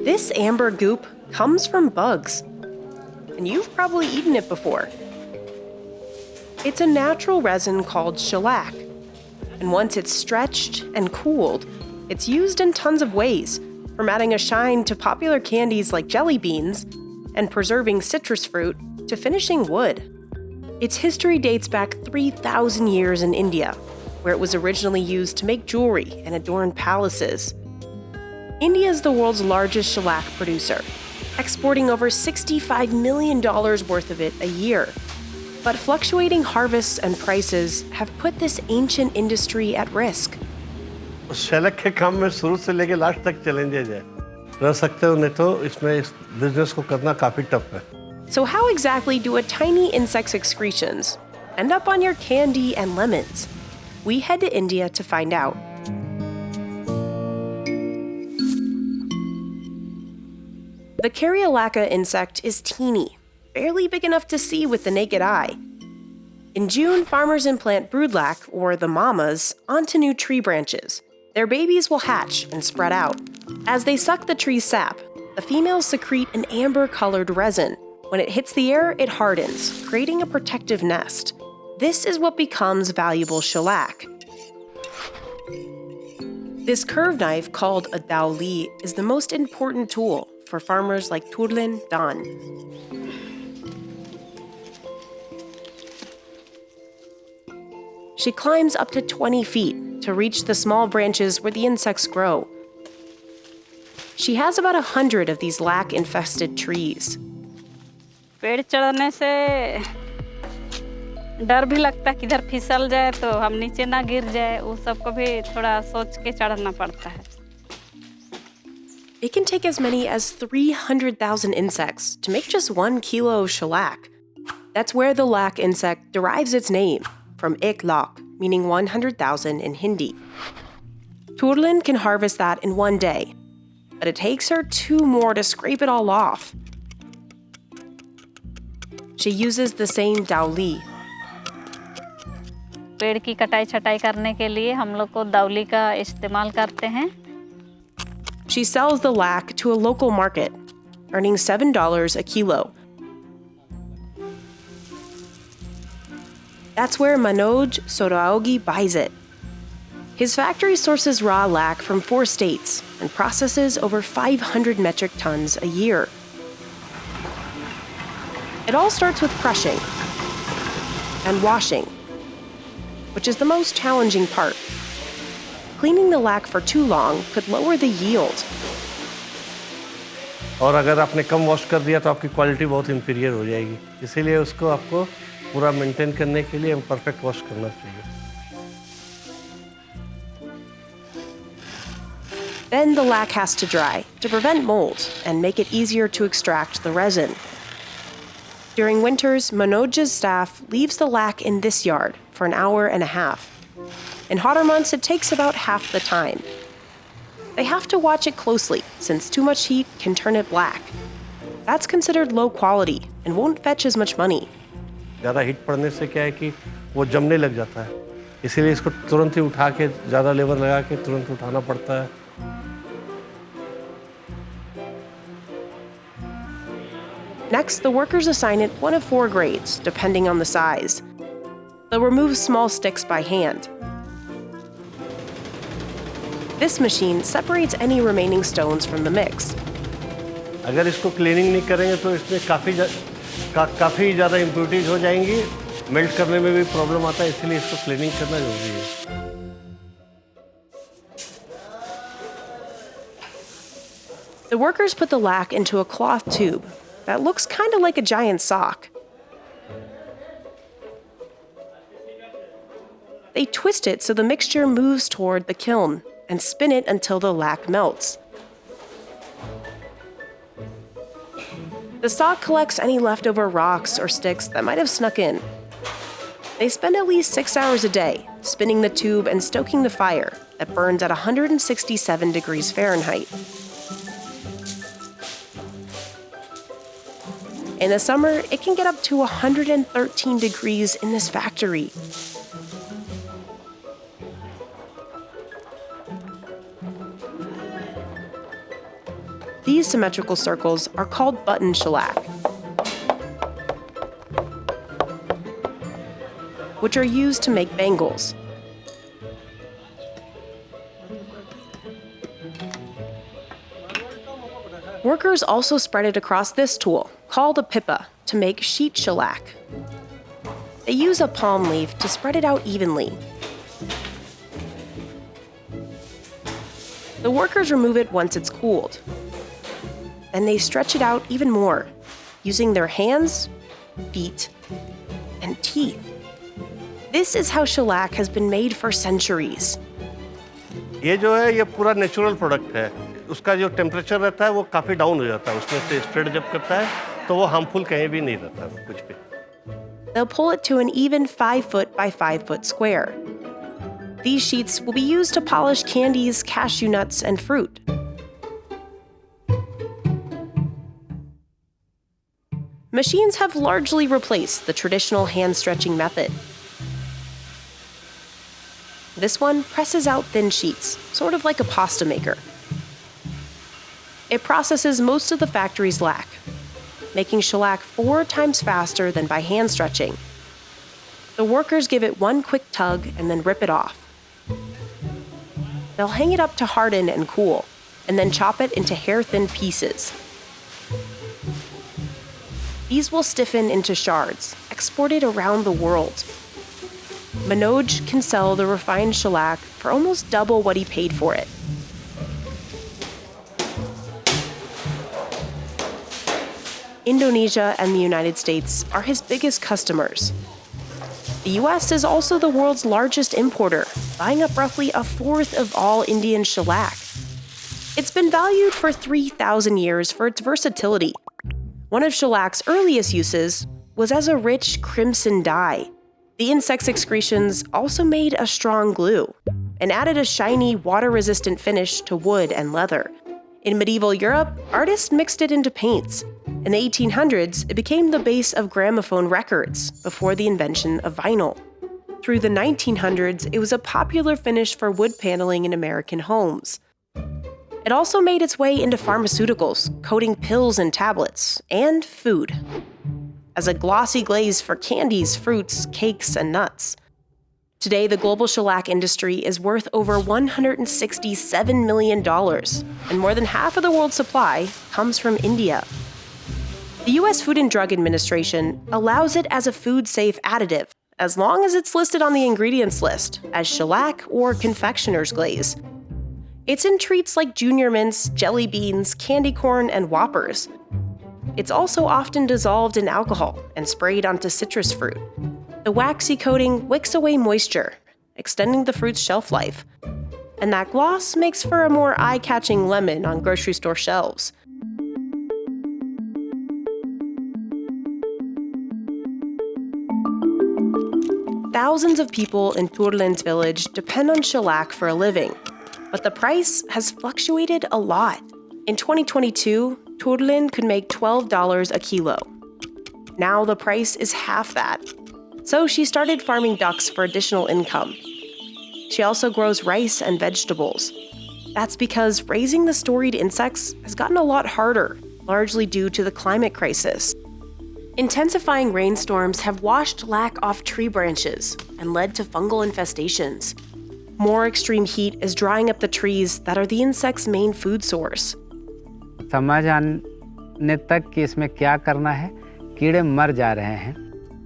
This amber goop comes from bugs, and you've probably eaten it before. It's a natural resin called shellac, and once it's stretched and cooled, it's used in tons of ways, from adding a shine to popular candies like jelly beans and preserving citrus fruit to finishing wood. Its history dates back 3,000 years in India, where it was originally used to make jewelry and adorn palaces. India is the world's largest shellac producer, exporting over $65 million worth of it a year. But fluctuating harvests and prices have put this ancient industry at risk. Sherlock के काम में शुरू से लेके last तक challenges है रह सकते हो नहीं तो इसमें इस बिजनेस को करना काफी टफ है So how exactly do a tiny insect's excretions end up on your candy and lemons? We head to India to find out. The Caryolaca insect is teeny, barely big enough to see with the naked eye. In June, farmers implant broodlac, or the mamas, onto new tree branches. Their babies will hatch and spread out. As they suck the tree's sap, the females secrete an amber-colored resin. When it hits the air, it hardens, creating a protective nest. This is what becomes valuable shellac. This curved knife, called a dauli, is the most important tool for farmers like Turlen Dan. She climbs up to 20 feet to reach the small branches where the insects grow. She has about 100 of these lac-infested trees. पेड़ चढ़ने से डर भी लगता है कि इधर फिसल जाए तो हम नीचे ना गिर जाए वो सब को भी थोड़ा सोच के चढ़ना पड़ता है It can take as many as 300,000 insects to make just 1 kilo of shellac. That's where the lac insect derives its name, from ek lakh, meaning 100,000 in Hindi. Turlen can harvest that in 1 day, but it takes her 2 more to scrape it all off. She uses the same dauli. पेड़ की कटाई छटाई करने के लिए हम लोग को दाउली का इस्तेमाल करते हैं She sells the lac to a local market, earning $7 a kilo. That's where Manoj Soraogi buys it. His factory sources raw lac from 4 states and processes over 500 metric tons a year. It all starts with crushing and washing, which is the most challenging part. Cleaning the lac for too long could lower the yield. और अगर आपने कम wash कर दिया तो आपकी quality बहुत inferior हो जाएगी इसीलिए उसको आपको पूरा मेंटेन करने के लिए परफेक्ट वॉश करना चाहिए Then the lac has to dry to prevent mold and make it easier to extract the resin. During winters, Manoj's staff leaves the lac in this yard for an hour and a half. In hotter months, it takes about half the time. They have to watch it closely, since too much heat can turn it black. That's considered low quality and won't fetch as much money. ज़्यादा heat पड़ने से क्या है कि वो जमने लग जाता है इसीलिए इसको तुरंत ही उठा के ज़्यादा लेबर लगा के तुरंत उठाना पड़ता है Next, the workers assign it one of 4 grades, depending on the size. They'll remove small sticks by hand. This machine separates any remaining stones from the mix. अगर इसको क्लीनिंग नहीं करेंगे तो इसमें काफ़ी ज़्यादा इम्प्यूरिटीज हो जाएंगी मेल्ट करने में भी प्रॉब्लम आता है इसलिए इसको क्लीनिंग करना जरूरी है The workers put the lac into a cloth tube that looks kind of like a giant sock. They twist it so the mixture moves toward the kiln and spin it until the lac melts. The sock collects any leftover rocks or sticks that might have snuck in. They spend at least 6 hours a day spinning the tube and stoking the fire that burns at 167 degrees Fahrenheit. In the summer, it can get up to 113 degrees in this factory. These symmetrical circles are called button shellac, which are used to make bangles. Workers also spread it across this tool, called a pippa, to make sheet shellac. They use a palm leaf to spread it out evenly. The workers remove it once it's cooled. Then they stretch it out even more, using their hands, feet, and teeth. This is how shellac has been made for centuries. ये जो है ये पूरा natural product है। उसका जो temperature रहता है वो काफ़ी डाउन हो जाता है। उसमें से स्प्रेड जब करता है तो वो हार्मफुल कहीं भी नहीं रहता कुछ भी। They'll pull it to an even 5 foot by 5 foot square. These sheets will be used to polish candies, cashew nuts, and fruit. Machines have largely replaced the traditional hand-stretching method. This one presses out thin sheets, sort of like a pasta maker. It processes most of the factory's lac, making shellac 4 times faster than by hand stretching. The workers give it one quick tug and then rip it off. They'll hang it up to harden and cool, and then chop it into hair-thin pieces. These will stiffen into shards, exported around the world. Manoj can sell the refined shellac for almost double what he paid for it. Indonesia and the United States are his biggest customers. The US is also the world's largest importer, buying up roughly a fourth of all Indian shellac. It's been valued for 3,000 years for its versatility. One of shellac's earliest uses was as a rich crimson dye. The insect's excretions also made a strong glue and added a shiny, water-resistant finish to wood and leather. In medieval Europe, artists mixed it into paints. In the 1800s, it became the base of gramophone records before the invention of vinyl. Through the 1900s, it was a popular finish for wood paneling in American homes. It also made its way into pharmaceuticals, coating pills and tablets, and food. As a glossy glaze for candies, fruits, cakes, and nuts. Today, the global shellac industry is worth over $167 million, and more than half of the world's supply comes from India. The US Food and Drug Administration allows it as a food-safe additive, as long as it's listed on the ingredients list as shellac or confectioner's glaze. It's in treats like Junior Mints, jelly beans, candy corn, and Whoppers. It's also often dissolved in alcohol and sprayed onto citrus fruit. The waxy coating wicks away moisture, extending the fruit's shelf life. And that gloss makes for a more eye-catching lemon on grocery store shelves. Thousands of people in Turlen's village depend on shellac for a living, but the price has fluctuated a lot. In 2022, Turlen could make $12 a kilo. Now the price is half that. So she started farming ducks for additional income. She also grows rice and vegetables. That's because raising the storied insects has gotten a lot harder, largely due to the climate crisis. Intensifying rainstorms have washed lac off tree branches and led to fungal infestations. More extreme heat is drying up the trees that are the insect's main food source. समझ आने तक कि इसमें क्या करना है, कीड़े मर जा रहे हैं.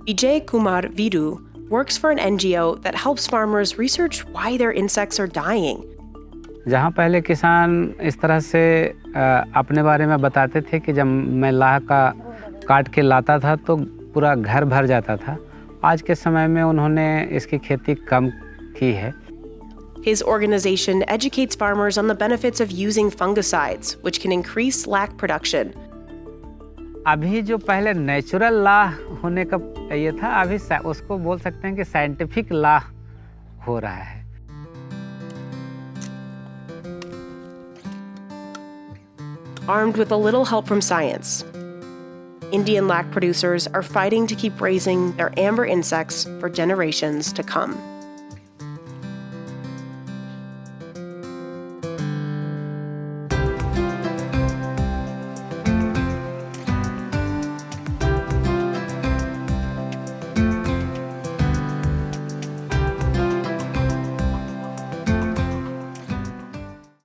Vijay Kumar Vidu works for an NGO that helps farmers research why their insects are dying. जहाँ पहले किसान इस तरह से अपने बारे में बताते थे कि जब मैं लाह का काट के लाता था तो पूरा घर भर जाता था. आज के समय में उन्होंने इसकी खेती कम की है. His organization educates farmers on the benefits of using fungicides, which can increase lac production. अभी जो पहले नेचुरल लाह होने का ये था, अभी उसको बोल सकते हैं कि साइंटिफिक लाह हो रहा है. Armed with a little help from science, Indian lac producers are fighting to keep raising their amber insects for generations to come.